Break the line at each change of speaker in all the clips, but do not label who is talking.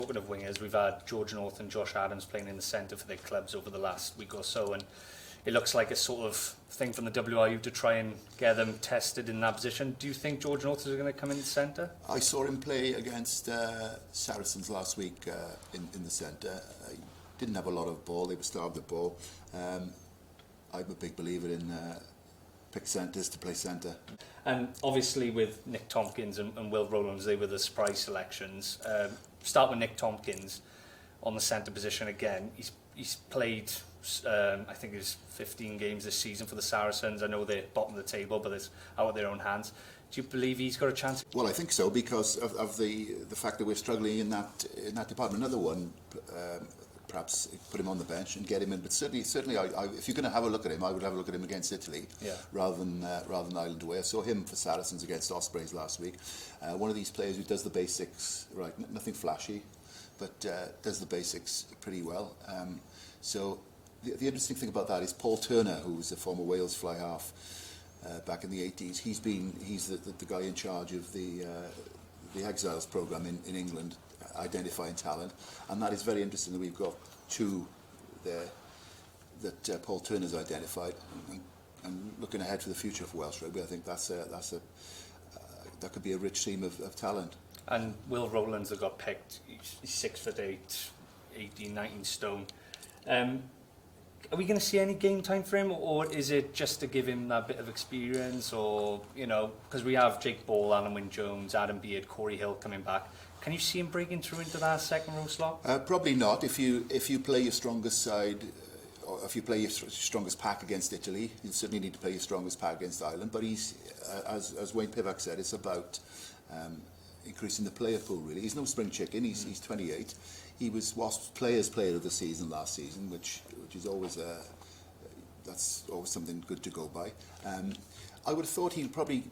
Talking of wingers, we've had George North and Josh Adams playing in the centre for their clubs over the last week or so, and it looks like a sort of thing from the WRU to try and get them tested in that position. Do you think George North is going to come in the centre? I
saw him play against Saracens last week in the centre. He didn't have a lot of ball, they were starved of ball. I'm a big believer in pick centres to play centre.
And obviously with Nick Tompkins and Will Rowlands, they were the surprise selections. Start with Nick Tompkins on the centre position again. He's played, I think it's 15 games this season for the Saracens. I know they're bottom of the table, but it's out of their own hands. Do you believe he's got a chance?
Well, I think so, because of the fact that we're struggling in that department. Another one, perhaps put him on the bench and get him in. But certainly, if you're going to have a look at him, I would have a look at him against Italy, rather than Ireland away. I saw him for Saracens against Ospreys last week. One of these players who does the basics right, nothing flashy, but does the basics pretty well. So the interesting thing about that is Paul Turner, who was a former Wales fly half back in the 80s. He's the guy in charge of the Exiles programme in England, identifying talent, and that is very interesting that we've got two there that Paul Turner's identified, and looking ahead for the future for Welsh rugby, I think that could be a rich team of talent.
And Will Rowlands that got picked, he's 6'8", 18, 19 stone. Are we going to see any game time for him, or is it just to give him that bit of experience, or, you know, because we have Jake Ball, Alan Wynne-Jones, Adam Beard, Corey Hill coming back. Can you see him breaking through into that second row slot? Probably not. If you play your strongest side, or if you play your strongest pack against Italy, you certainly need to play your strongest pack against Ireland. But he's, as Wayne Pivac said, it's about increasing the player pool, really. He's no spring chicken. He's 28. He was Wasps Players Player of the Season last season, which is always that's always something good to go by. I would have thought he'd probably.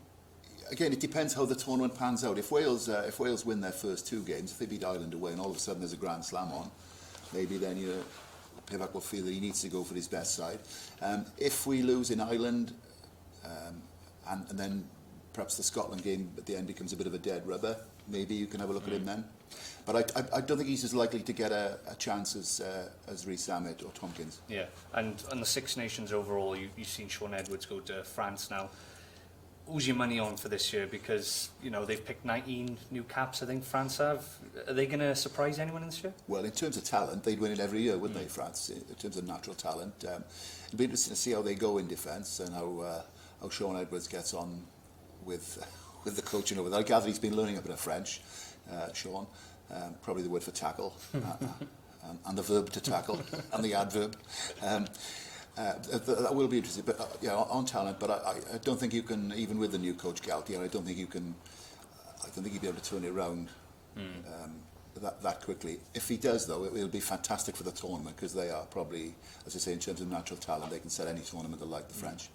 Again, it depends how the tournament pans out. If Wales win their first two games, if they beat Ireland away, and all of a sudden there's a Grand Slam on, maybe then Pivac will feel that he needs to go for his best side. If we lose in Ireland, and then perhaps the Scotland game at the end becomes a bit of a dead rubber, maybe you can have a look at him then. But I don't think he's as likely to get a chance as Rhys Sammet or Tompkins. Yeah, and the Six Nations overall, you've seen Shaun Edwards go to France now. Who's your money on for this year? Because, you know, they've picked 19 new caps, I think France have. Are they going to surprise anyone this year? Well, in terms of talent, they'd win it every year, wouldn't they, France? In terms of natural talent. It'd be interesting to see how they go in defence, and how Shaun Edwards gets on with the coaching over there. I gather he's been learning a bit of French, Shaun. Probably the word for tackle, and the verb to tackle, and the adverb. That will be interesting, but yeah, on talent. But I don't think you can, even with the new coach Galtier, I don't think you'd be able to turn it around that quickly. If he does, though, it'll be fantastic for the tournament, because they are probably, as I say, in terms of natural talent, they can set any tournament like the French.